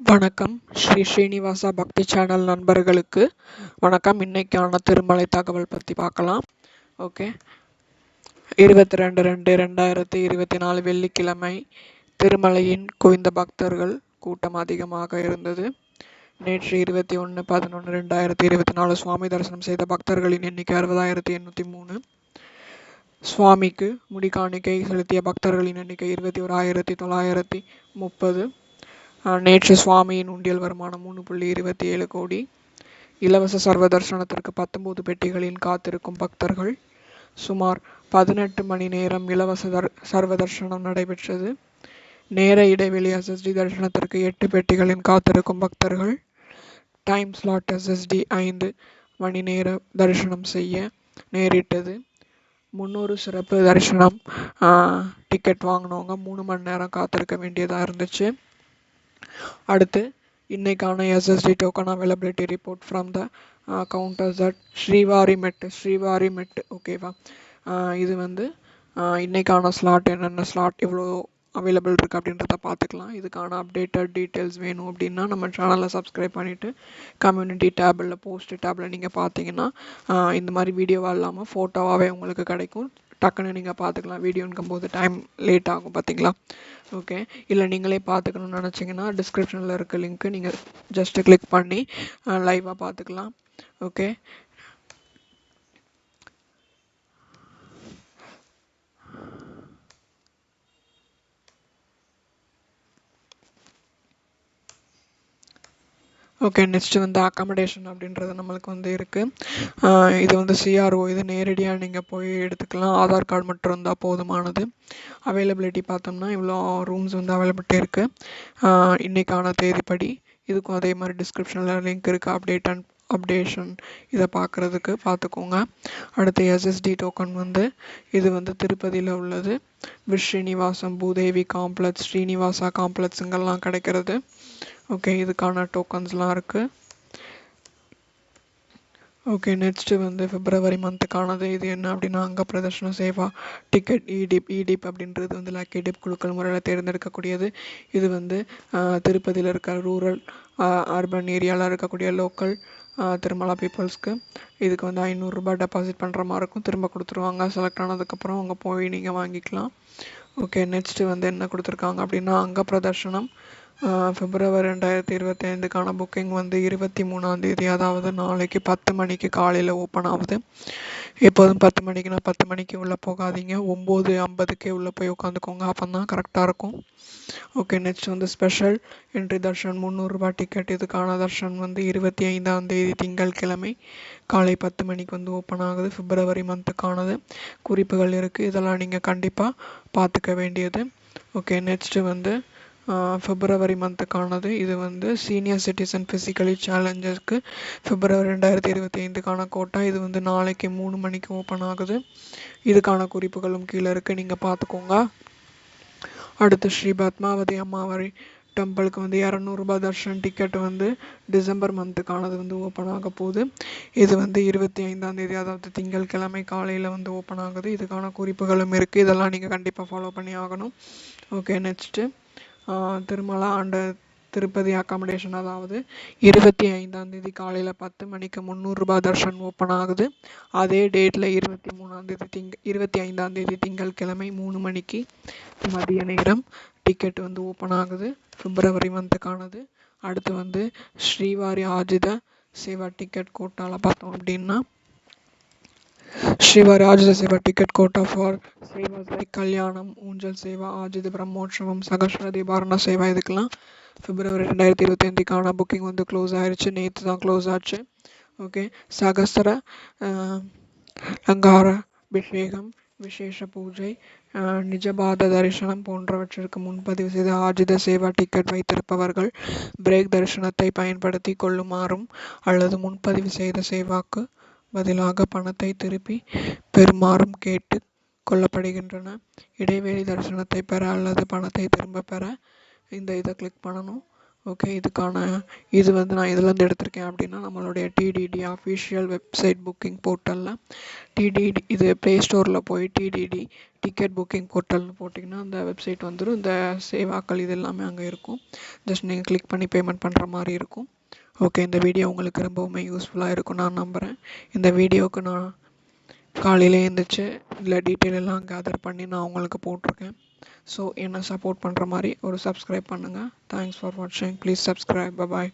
வணக்கம். ஸ்ரீ ஸ்ரீனிவாசா பக்தி சேனல் நண்பர்களுக்கு வணக்கம். இன்னைக்கான திருமலை தகவல் பற்றி பார்க்கலாம். ஓகே, 22/2/2024 வெள்ளிக்கிழமை திருமலையின் குவிந்த பக்தர்கள் கூட்டம் அதிகமாக இருந்தது. நேற்று 21/11/2024 சுவாமி தரிசனம் செய்த பக்தர்களின் எண்ணிக்கை 60,803. சுவாமிக்கு முடிக்காணிக்கை செலுத்திய பக்தர்களின் எண்ணிக்கை 21,930. நேற்று சுவாமியின் உண்டியல் வருமானம் 3.27 கோடி. இலவச சர்வ தர்சனத்திற்கு 19 பெட்டிகளில் காத்திருக்கும் பக்தர்கள். சுமார் 18 மணி நேரம் இலவச சர்வ தர்சனம் நடைபெற்றது. நேர இடைவெளி SSD தரிசனத்திற்கு 8 பெட்டிகளில் காத்திருக்கும் பக்தர்கள். டைம் ஸ்லாட் SSD 5 மணி நேர தரிசனம் செய்ய நேரிட்டது. 300 சிறப்பு தரிசனம் டிக்கெட் வாங்கினவங்க 3 மணி நேரம் காத்திருக்க வேண்டியதாக இருந்துச்சு. அடுத்து இன்னைக்கான SSD token availability report from the counters at Srivari மெட். ஓகேவா, இது வந்து இன்னைக்கான ஸ்லாட், என்னென்ன ஸ்லாட் எவ்வளோ அவைலபிள் இருக்குது அப்படின்றத பார்த்துக்கலாம். இதுக்கான அப்டேட்டட் டீட்டெயில்ஸ் வேணும் அப்படின்னா நம்ம சேனலை சப்ஸ்கிரைப் பண்ணிவிட்டு கம்யூனிட்டி டேபில் போஸ்ட் டேபில் நீங்கள் பார்த்தீங்கன்னா இந்த மாதிரி வீடியோவாக இல்லாமல் ஃபோட்டோவாகவே உங்களுக்கு கிடைக்கும். டக்குன்னு நீங்கள் பார்த்துக்கலாம். வீடியோங்கும் போது டைம் லேட் ஆகும் பார்த்தீங்களா. ஓகே, இல்லை நீங்களே பார்த்துக்கணும்னு நினச்சிங்கன்னா டிஸ்கிரிப்ஷனில் இருக்க லிங்க்கு நீங்கள் ஜஸ்ட்டு கிளிக் பண்ணி லைவாக பார்த்துக்கலாம். ஓகே, நெக்ஸ்ட் வந்து அக்காமடேஷன் அப்படின்றது நம்மளுக்கு வந்து இருக்குது. இது வந்து CRO, இது நேரடியாக நீங்கள் போய் எடுத்துக்கலாம். ஆதார் கார்டு மட்டும் இருந்தால் போதுமானது. அவைலபிலிட்டி பார்த்தோம்னா இவ்வளோ ரூம்ஸ் வந்து அவைலபிலிட்டி இருக்குது இன்றைக்கான தேதிப்படி. இதுக்கும் அதே மாதிரி டிஸ்கிரிப்ஷனில் லிங்க் இருக்குது. அப்டேஷன் இதை பார்த்துக்கோங்க. அடுத்து SSD டோக்கன் வந்து இது வந்து திருப்பதியில் உள்ளது. ஸ்ரீனிவாசம், பூதேவி காம்ப்ளெக்ஸ், ஸ்ரீனிவாசா காம்ப்ளெக்ஸுங்கெல்லாம் கிடைக்கிறது. ஓகே, இதுக்கான டோக்கன்ஸ்லாம் இருக்குது. ஓகே, நெக்ஸ்ட்டு வந்து பிப்ரவரி மந்த்துக்கானது. இது என்ன அப்படின்னா அங்க பிரதர்ஷன சேவா டிக்கெட் இடிப் அப்படின்றது வந்து லக்கி டிப் குழுக்கள் முறையில் தேர்ந்தெடுக்கக்கூடியது. இது வந்து திருப்பதியில் இருக்க ரூரல் அர்பன் ஏரியாவில் இருக்கக்கூடிய லோக்கல் திருமலா பீப்புள்ஸ்க்கு இதுக்கு வந்து 500 ரூபாய் டெபாசிட் பண்ணுற மாதிரி இருக்கும். திரும்ப கொடுத்துருவாங்க. செலக்ட் ஆனதுக்கப்புறம் அவங்க போய் நீங்கள் வாங்கிக்கலாம். ஓகே, நெக்ஸ்ட்டு வந்து என்ன கொடுத்துருக்காங்க அப்படின்னா அங்க பிரதர்ஷனம் பிப்ரவரி 2025க்கான புக்கிங் வந்து 23ஆம் தேதி, அதாவது நாளைக்கு 10 மணிக்கு காலையில் ஓப்பன் ஆகுது. எப்போதும் 10 மணிக்குனா 10 மணிக்கு உள்ளே போகாதீங்க, 9:50க்கே உள்ளே போய் உட்காந்துக்கோங்க, அப்போ தான் கரெக்டாக இருக்கும். ஓகே, நெக்ஸ்ட் வந்து ஸ்பெஷல் என்ட்ரி தர்ஷன் 300 ரூபாய் டிக்கெட். இதுக்கான தர்ஷன் வந்து 25ஆம் தேதி திங்கட்கிழமை காலை 10 மணிக்கு வந்து ஓப்பன் ஆகுது. பிப்ரவரி மந்த்துக்கானது. குறிப்புகள் இருக்குது, இதெல்லாம் நீங்கள் கண்டிப்பாக பார்த்துக்க வேண்டியது. ஓகே, நெக்ஸ்ட்டு வந்து பிப்ரவரி மந்த்துக்கானது. இது வந்து சீனியர் சிட்டிசன் ஃபிசிக்கலி சேலஞ்சஸ்க்கு பிப்ரவரி 2025க்கான கோட்டா. இது வந்து நாளைக்கு 3 மணிக்கு ஓப்பன் ஆகுது. இதுக்கான குறிப்புகளும் கீழே இருக்குது, நீங்கள் பார்த்துக்கோங்க. அடுத்து ஸ்ரீ பத்மாவதி அம்மாவாரி டெம்பிளுக்கு வந்து 200 ரூபாய் தர்ஷன் டிக்கெட் வந்து டிசம்பர் மந்த்துக்கானது வந்து ஓப்பன் ஆக போகுது. இது வந்து 25ஆம் தேதி, அதாவது திங்கட்கிழமை காலையில் வந்து ஓப்பன் ஆகுது. இதுக்கான குறிப்புகளும் இருக்குது, இதெல்லாம் நீங்கள் கண்டிப்பாக ஃபாலோ பண்ணி ஆகணும். Okay, next Tirumala and Tirupati accommodation, அதாவது 25ஆம் தேதி காலையில் 10 மணிக்கு 300 ரூபாய் தர்ஷன் ஓப்பன் ஆகுது. அதே டேட்டில் 25ஆம் தேதி திங்கட்கிழமை 3 மணிக்கு மதிய நேரம் டிக்கெட் வந்து ஓப்பன் ஆகுது, பிப்ரவரி மந்த்துக்கானது. அடுத்து வந்து ஸ்ரீவாரி ஆஜித சேவா டிக்கெட் கோட்டாவில் பார்த்தோம் அப்படின்னா Srivari Arjitha seva ticket quota for sevas like Kalyanam, Unjal Seva, ஆஜித Brahmotsavam, சகஸ்ர தீபாரண Seva, இதுக்கெல்லாம் பிப்ரவரி 2025க்கான புக்கிங் வந்து க்ளோஸ் ஆயிடுச்சு. நேற்று தான் க்ளோஸ் ஆச்சு. ஓகே, சகஸ்ர அலங்கார அபிஷேகம், விசேஷ பூஜை, நிஜபாத தரிசனம் போன்றவற்றிற்கு முன்பதிவு செய்த ஆஜித சேவா டிக்கெட் வைத்திருப்பவர்கள் பிரேக் தரிசனத்தை பயன்படுத்தி கொள்ளுமாறும் அல்லது முன்பதிவு செய்த சேவாக்கு பதிலாக பணத்தை திருப்பி பெறுமாறும் கேட்டு கொள்ளப்படுகின்றன. இடைவெளி தரிசனத்தை பெற அல்லது பணத்தை திரும்ப பெற இந்த இதை கிளிக் பண்ணணும். ஓகே, இது வந்து நான் இதுலேருந்து எடுத்திருக்கேன் அப்படின்னா நம்மளுடைய டிடிடி அஃபிஷியல் வெப்சைட் புக்கிங் போர்ட்டலில் டிடிடி இது ப்ளே ஸ்டோரில் போய் டிடிடி டிக்கெட் புக்கிங் போர்ட்டல்னு போட்டிங்கன்னா அந்த வெப்சைட் வந்துடும். இந்த சேவாக்கள் இது எல்லாமே அங்கே இருக்கும். ஜஸ்ட் நீங்கள் கிளிக் பண்ணி பேமெண்ட் பண்ணுற மாதிரி இருக்கும். ஓகே, இந்த வீடியோ உங்களுக்கு ரொம்பவுமே யூஸ்ஃபுல்லாக இருக்கும் நான் நம்புகிறேன். இந்த வீடியோவுக்கு நான் காலையில் எழுந்திரிச்சு இல்லை டீட்டெயில் எல்லாம் கேதர் பண்ணி நான் உங்களுக்கு போட்டிருக்கேன். ஸோ என்னை சப்போர்ட் பண்ணுற மாதிரி ஒரு சப்ஸ்கிரைப் பண்ணுங்கள். தேங்க்ஸ் ஃபார் வாட்சிங். Please subscribe. பாய்.